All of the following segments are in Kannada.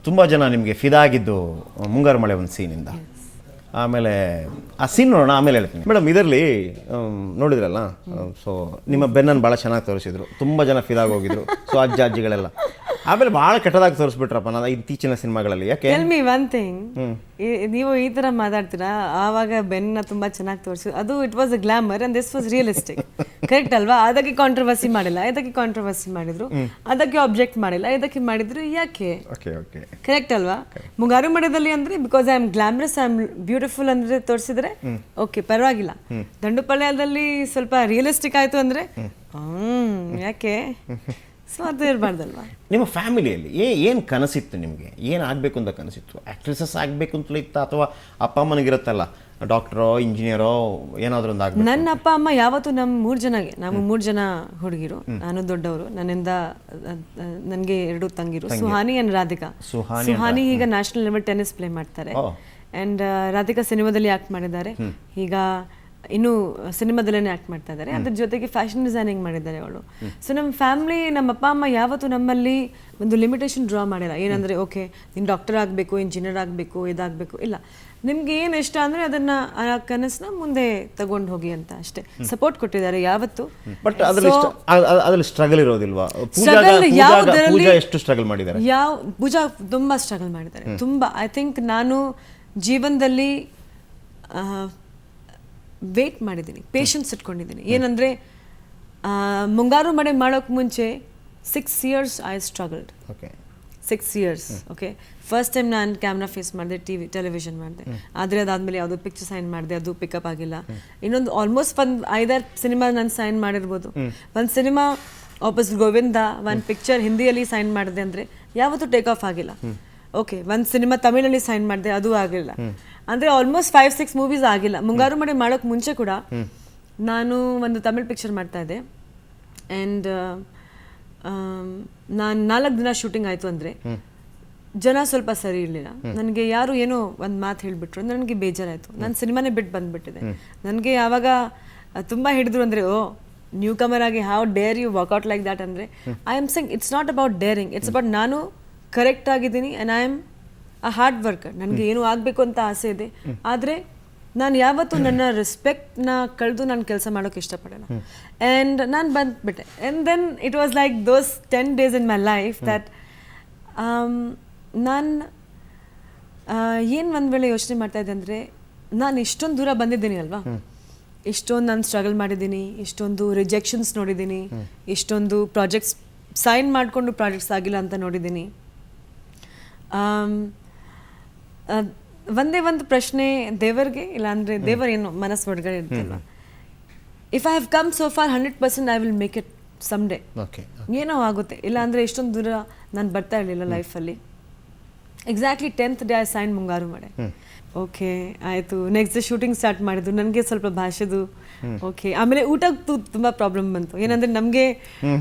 ತುಂಬ ಜನ ನಿಮಗೆ ಫಿದಾ ಆಗಿದ್ದು ಮುಂಗಾರು ಮಳೆ ಒಂದು ಸೀನಿಂದ. ಆಮೇಲೆ ಆ ಸೀನ್ ನೋಡೋಣ, ಆಮೇಲೆ ಹೇಳ್ತೀನಿ ಮೇಡಮ್. ಇದರಲ್ಲಿ ನೋಡಿದ್ರಲ್ಲ, ಸೊ ನಿಮ್ಮ ಬೆನ್ನನ್ನು ಭಾಳ ಚೆನ್ನಾಗಿ ತೋರಿಸಿದ್ರು, ತುಂಬ ಜನ ಫಿದಾಗಿ ಹೋಗಿದ್ರು, ಸೊ ಅಜ್ಜಿಗಳೆಲ್ಲ. ಆಮೇಲೆ ಭಾಳ ಕೆಟ್ಟದಾಗಿ ತೋರಿಸ್ಬಿಟ್ರಪ್ಪ ನಾನು ಇತ್ತೀಚಿನ ಸಿನಿಮಾಗಳಲ್ಲಿ. ಯಾಕೆ? ಟೆಲ್ ಮಿ ಒನ್ ಥಿಂಗ್, ನೀವು ಈ ಥರ ಮಾತಾಡ್ತೀರಾ, ಆವಾಗ ಬೆನ್ನ ತುಂಬ ಚೆನ್ನಾಗಿ ತೋರಿಸಿ, ಅದು it was a glamour and this was realistic, correct ಅಲ್ವಾ? ಅದಕ್ಕೆ ಕಾಂಟ್ರವರ್ಸಿ ಮಾಡಿಲ್ಲ, ಇದಕ್ಕೆ ಕಾಂಟ್ರವರ್ಸಿ ಮಾಡಿದ್ರು, ಅದಕ್ಕೆ ಆಬ್ಜೆಕ್ಟ್ ಮಾಡಿಲ್ಲ, ಇದಕ್ಕೆ ಮಾಡಿದ್ರು, ಯಾಕೆ? ಕರೆಕ್ಟ್ ಅಲ್ವಾ? ಮುಂಗಾರು ಮಳೆಯಲ್ಲಿ ಅಂದರೆ because I am glamorous, I am beautiful ಅಂದರೆ ತೋರಿಸಿದ್ರೆ ಓಕೆ, ಪರವಾಗಿಲ್ಲ. ದಂಡುಪಾಳ್ಯದಲ್ಲಿ ಸ್ವಲ್ಪ ರಿಯಲಿಸ್ಟಿಕ್ ಆಯಿತು ಅಂದರೆ ಯಾಕೆ? ಸೊ ಅದು ಇರಬಾರ್ದಲ್ವಾ? ನಿಮ್ಮ ಫ್ಯಾಮಿಲಿಯಲ್ಲಿ ಏನು ಕನಸಿತ್ತು ನಿಮಗೆ? ಏನು ಆಗಬೇಕು ಅಂತ ಕನಸಿತ್ತು? ಆ್ಯಕ್ಟ್ರೆಸಸ್ ಆಗಬೇಕು ಅಂತಲೂ ಇತ್ತ, ಅಥವಾ ಅಪ್ಪ ಅಮ್ಮನಿಗಿರುತ್ತಲ್ಲ ಡಾಕ್ಟ್ರೋ ಇಂಜಿನಿಯರೋ ಏನಾದರೂ ಒಂದು ಆಗಬೇಕು? ನನ್ನ ಅಪ್ಪ ಅಮ್ಮ ಯಾವತ್ತೂ ನಾವು 3 ಜನ ಹುಡುಗಿರು, ನಾನು ದೊಡ್ಡವರು, ನನ್ನಿಂದ ನನಗೆ 2 ತಂಗಿರು, ಸುಹಾನಿ ಆ್ಯಂಡ್ ರಾಧಿಕಾ. ಸುಹಾನಿ ಈಗ ನ್ಯಾಷನಲ್ ಲೆವೆಲ್ ಟೆನ್ನಿಸ್ ಪ್ಲೇ ಮಾಡ್ತಾರೆ, ಆ್ಯಂಡ್ ರಾಧಿಕಾ ಸಿನಿಮಾದಲ್ಲಿ ಆ್ಯಕ್ಟ್ ಮಾಡಿದ್ದಾರೆ, ಈಗ ಇನ್ನೂ ಸಿನಿಮಾದಲ್ಲೇ ಆ್ಯಕ್ಟ್ ಮಾಡ್ತಾ ಇದ್ದಾರೆ, ಅದ್ರ ಜೊತೆಗೆ ಫ್ಯಾಷನ್ ಡಿಸೈನಿಂಗ್ ಮಾಡಿದ್ದಾರೆ ಅವಳು. ಸೊ ನಮ್ಮ ಫ್ಯಾಮಿಲಿ, ನಮ್ಮ ಅಪ್ಪ ಅಮ್ಮ ಯಾವತ್ತೂ ನಮ್ಮಲ್ಲಿ ಒಂದು ಲಿಮಿಟೇಷನ್ ಡ್ರಾ ಮಾಡಿಲ್ಲ. ಏನಂದರೆ ಓಕೆ ನೀನು ಡಾಕ್ಟರ್ ಆಗಬೇಕು, ಇಂಜಿನಿಯರ್ ಆಗಬೇಕು, ಇದಾಗಬೇಕು, ಇಲ್ಲ, ನಿಮ್ಗೆ ಏನು ಇಷ್ಟ ಅಂದರೆ ಅದನ್ನು ಆ ಕನಸನ್ನ ಮುಂದೆ ತಗೊಂಡು ಹೋಗಿ ಅಂತ ಅಷ್ಟೇ ಸಪೋರ್ಟ್ ಕೊಟ್ಟಿದ್ದಾರೆ ಯಾವತ್ತು. ಬಟ್ ಅದ್ರಲ್ಲಿ ಸ್ಟ್ರಗಲ್ ಇರೋದಿಲ್ವಾ? ಎಷ್ಟು ಸ್ಟ್ರಗಲ್ ಮಾಡಿದ್ದಾರೆ? ಪೂಜಾ ತುಂಬ ಸ್ಟ್ರಗಲ್ ಮಾಡಿದ್ದಾರೆ, ತುಂಬ. ಐ ಥಿಂಕ್ ನಾನು ಜೀವನದಲ್ಲಿ ವೇಟ್ ಮಾಡಿದ್ದೀನಿ, ಪೇಷನ್ಸ್ ಇಟ್ಕೊಂಡಿದ್ದೀನಿ. ಏನಂದರೆ ಮುಂಗಾರು ಮಳೆ ಮಾಡೋಕ್ಕೆ ಮುಂಚೆ 6 years I struggled. 6 years. Okay, first time ನಾನು ಕ್ಯಾಮ್ರಾ ಫೇಸ್ ಮಾಡಿದೆ, ಟೆಲಿವಿಷನ್ ಮಾಡಿದೆ, ಆದರೆ ಅದಾದಮೇಲೆ ಯಾವುದೋ ಪಿಕ್ಚರ್ ಸೈನ್ ಮಾಡಿದೆ, ಅದು ಪಿಕಪ್ ಆಗಿಲ್ಲ. ಇನ್ನೊಂದು ಆಲ್ಮೋಸ್ಟ್ ಒಂದು 5-6 ಸಿನಿಮಾ ನಾನು ಸೈನ್ ಮಾಡಿರ್ಬೋದು. ಒಂದು ಸಿನಿಮಾ ವಾಪಸ್ ಗೋವಿಂದ, ಒಂದು ಪಿಕ್ಚರ್ ಹಿಂದಿಯಲ್ಲಿ ಸೈನ್ ಮಾಡಿದೆ ಅಂದರೆ ಯಾವತ್ತೂ ಟೇಕ್ ಆಫ್ ಆಗಿಲ್ಲ. ಓಕೆ, ಒಂದು ಸಿನಿಮಾ ತಮಿಳಲ್ಲಿ ಸೈನ್ ಮಾಡಿದೆ, ಅದು ಆಗಿಲ್ಲ. ಅಂದರೆ ಆಲ್ಮೋಸ್ಟ್ 5-6 ಮೂವೀಸ್ ಆಗಿಲ್ಲ. ಮುಂಗಾರು ಮಳೆ ಮಾಡೋಕ್ಕೆ ಮುಂಚೆ ಕೂಡ ನಾನು ಒಂದು ತಮಿಳ್ ಪಿಕ್ಚರ್ ಮಾಡ್ತಾ ಇದ್ದೆ, ಆ್ಯಂಡ್ ನಾನು 4 ದಿನ ಶೂಟಿಂಗ್ ಆಯಿತು ಅಂದರೆ ಜನ ಸ್ವಲ್ಪ ಸರಿ ಇರಲಿಲ್ಲ. ನನಗೆ ಯಾರು ಏನೋ ಒಂದು ಮಾತು ಹೇಳಿಬಿಟ್ರು, ನನಗೆ ಬೇಜಾರಾಯಿತು, ನಾನು ಸಿನಿಮಾನೇ ಬಿಟ್ಟು ಬಂದುಬಿಟ್ಟಿದೆ. ನನಗೆ ಆವಾಗ ತುಂಬ ಹಿಡಿದ್ರು, ಅಂದರೆ ನ್ಯೂ ಕಮರ್ ಆಗಿ how dare you work out like that ಅಂದರೆ I am saying it's not about daring, it's about ನಾನು ಕರೆಕ್ಟ್ ಆಗಿದ್ದೀನಿ and I am a hard worker. ನನಗೆ ಏನೂ ಆಗಬೇಕು ಅಂತ ಆಸೆ ಇದೆ, ಆದರೆ ನಾನು ಯಾವತ್ತೂ ನನ್ನ ರೆಸ್ಪೆಕ್ಟ್ನ ಕಳೆದು ನಾನು ಕೆಲಸ ಮಾಡೋಕ್ಕೆ ಇಷ್ಟಪಡೋಣ. ಆ್ಯಂಡ್ ನಾನು ಬಂದುಬಿಟ್ಟೆ. And then it was like those 10 days in my life that ನಾನು ಏನು ಒಂದು ವೇಳೆ ಯೋಚನೆ ಮಾಡ್ತಾಯಿದ್ದೆ ಅಂದರೆ, ನಾನು ಇಷ್ಟೊಂದು ದೂರ ಬಂದಿದ್ದೀನಿ ಅಲ್ವಾ, ಇಷ್ಟೊಂದು ನಾನು ಸ್ಟ್ರಗಲ್ ಮಾಡಿದ್ದೀನಿ, ಇಷ್ಟೊಂದು ರಿಜೆಕ್ಷನ್ಸ್ ನೋಡಿದ್ದೀನಿ, ಇಷ್ಟೊಂದು ಪ್ರಾಜೆಕ್ಟ್ಸ್ ಸೈನ್ ಮಾಡಿಕೊಂಡು ಪ್ರಾಜೆಕ್ಟ್ಸ್ ಆಗಿಲ್ಲ ಅಂತ ನೋಡಿದ್ದೀನಿ. ಒಂದೇ ಒಂದು ಪ್ರಶ್ನೆ ದೇವರಿಗೆ, ಇಲ್ಲಾಂದರೆ ದೇವರೇನು ಮನಸ್ಸು ಒಳಗಡೆ ಇರ್ತಲ್ಲ, if I have come so far 100% I will make it some day. ಏನೋ ಆಗುತ್ತೆ, ಇಲ್ಲಾಂದರೆ ಇಷ್ಟೊಂದು ದೂರ ನಾನು ಬರ್ತಾ ಇರಲಿಲ್ಲ ಲೈಫಲ್ಲಿ. Exactly 10th day I sign ಮುಂಗಾರು ಮಳೆ. ಓಕೆ ಆಯಿತು, ನೆಕ್ಸ್ಟ್ ಡೇ ಶೂಟಿಂಗ್ ಸ್ಟಾರ್ಟ್ ಮಾಡಿದ್ದು. ನನಗೆ ಸ್ವಲ್ಪ ಭಾಷೆದು ಓಕೆ, ಆಮೇಲೆ ಊಟಕ್ಕೆ ತುಂಬ ಪ್ರಾಬ್ಲಮ್ ಬಂತು. ಏನಂದರೆ ನಮಗೆ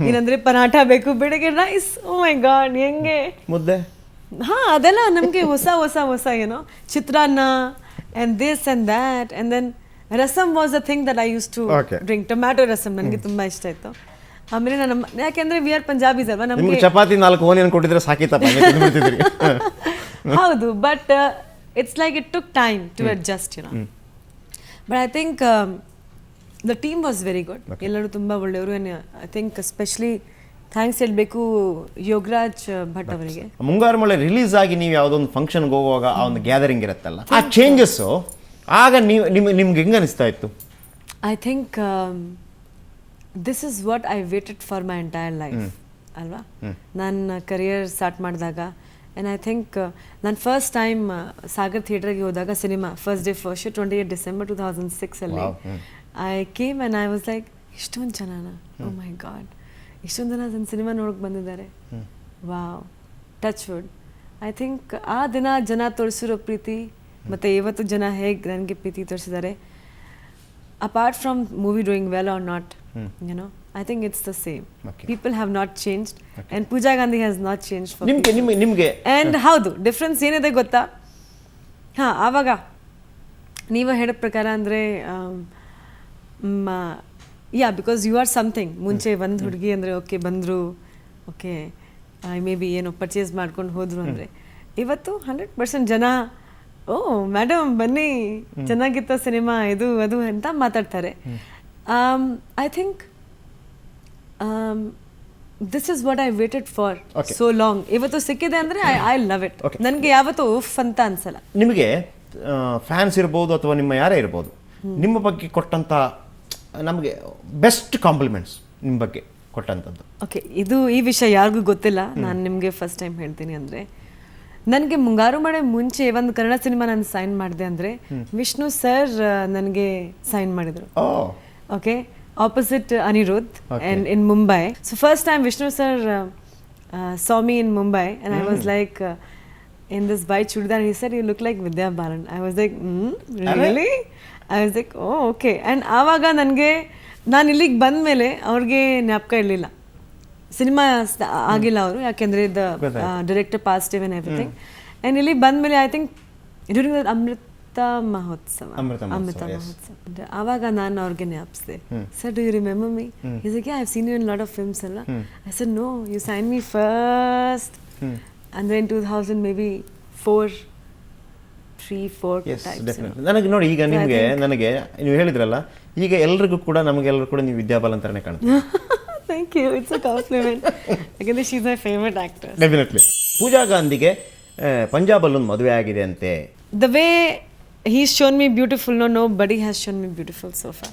ಏನಂದರೆ ಪರಾಠ ಬೇಕು, ಬೆಳಗ್ಗೆ ರೈಸ್, ಓ ಮೈ ಗಾಡ್, ಹೆಂಗೆ ಮುದ್ದೆ, ಹಾಂ ಅದೆಲ್ಲ ನಮಗೆ ಹೊಸ ಏನೋ chitranna and this and that. And then rasam was a thing that I use to drink, tomato rasam ನನಗೆ ತುಂಬ ಇಷ್ಟ ಇತ್ತು. ಆಮೇಲೆ ನಮ್ಮ ಯಾಕೆಂದರೆ ವಿ ಆರ್ ಪಂಜಾಬೀಸ್ ಅಲ್ವಾ, ನಮಗೆ ಚಪಾತಿ 4 ಓನಿಯನ್ ಕೊಟ್ಟಿದ್ರೆ ಸಾಕಿತ್ತಪ್ಪ. ಹೌದು, but it's like it took time to adjust, you know. But I think the team was very good, ಎಲ್ಲರೂ ತುಂಬ ಒಳ್ಳೆಯವರು. ಐ ಥಿಂಕ್ ಎಸ್ಪೆಷಲಿ ಥ್ಯಾಂಕ್ಸ್ ಹೇಳಬೇಕು ಯೋಗರಾಜ್ ಭಟ್ ಅವರಿಗೆ. ಮುಂಗಾರು ಮಳೆ ರಿಲೀಸ್ ಆಗಿ ನೀವು ಯಾವುದೊಂದು ಫಂಕ್ಷನ್ಗೆ ಹೋಗುವಾಗ ಆ ಒಂದು ಗ್ಯಾದರಿಂಗ್ ಇರುತ್ತಲ್ಲ, ಆ ಚೇಂಜಸ್ಸು ಆಗ ನಿಮ್ಗೆ ಹೆಂಗೆ ಅನಿಸ್ತಾ ಇತ್ತು? I think this is what I weighted for my entire life ಅಲ್ವಾ. ನನ್ನ ಕರಿಯರ್ ಸ್ಟಾರ್ಟ್ ಮಾಡಿದಾಗ, ಆ್ಯಂಡ್ ಐ ಥಿಂಕ್ ನಾನು ಫಸ್ಟ್ ಟೈಮ್ ಸಾಗರ್ ಥಿಯೇಟರ್ಗೆ ಹೋದಾಗ cinema first day 28 December 2006 I came and I was like, ಇಷ್ಟೊಂದು ಜನನ, ಓ ಮೈ ಗಾಡ್, ಇಷ್ಟೊಂದು ಜನ ನನ್ನ ಸಿನಿಮಾ ನೋಡೋಕೆ ಬಂದಿದ್ದಾರೆ, wow, touch wood. I think ಆ ದಿನ ಜನ ತೋರಿಸಿರೋ ಪ್ರೀತಿ ಮತ್ತು ಇವತ್ತು ಜನ ಹೇಗೆ ನನಗೆ ಪ್ರೀತಿ ತೋರಿಸಿದ್ದಾರೆ, apart from movie doing well or not, you know, I think it's the same. People have not changed, and Pooja Gandhi has not changed for ನಿಮಗೆ. And ಹೌದು, ಡಿಫ್ರೆನ್ಸ್ ಏನಿದೆ ಗೊತ್ತಾ? ಹಾಂ, ಆವಾಗ ನೀವು ಹೇಳಿದ ಪ್ರಕಾರ ಅಂದರೆ ಯಾ, ಬಿಕಾಸ್ ಯು ಆರ್ ಸಮಥಿಂಗ್. ಮುಂಚೆ ಒಂದು ಹುಡುಗಿ ಅಂದರೆ ಓಕೆ ಬಂದರು, ಓಕೆ ಮೇ ಬಿ ಏನೋ ಪರ್ಚೇಸ್ ಮಾಡ್ಕೊಂಡು ಹೋದರು ಅಂದರೆ, ಇವತ್ತು 100% ಜನ ಓ ಮೇಡಮ್ ಬನ್ನಿ ಚೆನ್ನಾಗಿತ್ತ ಸಿನಿಮಾ ಇದು ಅದು ಅಂತ ಮಾತಾಡ್ತಾರೆ. I think this is what I weighted for so long. ಇವತ್ತು ಸಿಕ್ಕಿದೆ ಅಂದರೆ ಐ ಲವ್ ಇಟ್. ನನಗೆ ಯಾವತ್ತೂ ಉಫ್ ಅಂತ ಅನ್ಸಲ್ಲ. ನಿಮಗೆ ಫ್ಯಾನ್ಸ್ ಇರ್ಬೋದು ಅಥವಾ ನಿಮ್ಮ ಯಾರೇ ಇರ್ಬೋದು, ನಿಮ್ಮ ಬಗ್ಗೆ ಕೊಟ್ಟಂಥ ನಮಗೆ ಬೆಸ್ಟ್ ಕಾಂಪ್ಲಿಮೆಂಟ್ಸ್ ನಿಮ್ಮ ಬಗ್ಗೆ ಕೊಟ್ಟಂಥದ್ದು. ಓಕೆ, ಈ ವಿಷಯ ಯಾರಿಗೂ ಗೊತ್ತಿಲ್ಲ, ನಾನು ನಿಮಗೆ ಫಸ್ಟ್ ಟೈಮ್ ಹೇಳ್ತೀನಿ. ಅಂದರೆ ನನಗೆ ಮುಂಗಾರು ಮಳೆ ಮುಂಚೆ ಒಂದು ಕನ್ನಡ ಸಿನಿಮಾ ನಾನು ಸೈನ್ ಮಾಡಿದೆ ಅಂದರೆ ವಿಷ್ಣು ಸರ್ ನನಗೆ ಸೈನ್ ಮಾಡಿದರು. Okay, opposite Aniruddh and in Mumbai. So first time Vishnu sir saw me in Mumbai and I was like in this white chudidar, he said you look like Vidya Balan. I was like really? I was like oh okay. And ಆವಾಗ ನನಗೆ ನಾನು ಇಲ್ಲಿಗೆ ಬಂದ ಮೇಲೆ ಅವ್ರಿಗೆ ಜ್ಞಾಪಕ ಇರಲಿಲ್ಲ, ಸಿನಿಮಾ ಆಗಿಲ್ಲ ಅವರು, ಯಾಕೆಂದರೆ the director passed away and everything. ಆ್ಯಂಡ್ ಇಲ್ಲಿ ಬಂದ ಮೇಲೆ I think during the Amrita Mahotsava ಆವಾಗ ನಾನು ಅವ್ರಿಗೆ ಜ್ಞಾಪಿಸಿದೆ, sir do you remember me? Is like I have seen you in lot of films ಅಲ್ಲ. I said no, you sign me first ಅಂದರೆ ಇನ್ 2000 ಮೇ ಬಿ 3-4 ನನಗೆ ನೋಡಿ ಈಗ ನಿಮಗೆ ನನಗೆ ನೀವು ಹೇಳಿದ್ರಲ್ಲ, ಈಗ ಎಲ್ರಿಗೂ ಕೂಡ ನಮಗೆಲ್ಲರೂ ಕೂಡ ನೀವು ವಿದ್ಯಾಬಾಲನ್ ಅಂತಾನೆ ಕಾಣುತ್ತೆ. Thank you, it's a compliment. ಯಾಕಂದರೆ she is my favourite actor. Definitely. Pooja ಗಾಂಧಿಗೆ ಪಂಜಾಬಲ್ಲಿ ಒಂದು ಮದುವೆ ಆಗಿದೆ ಅಂತೆ. The way he's shown me beautiful, nobody has shown me beautiful so far.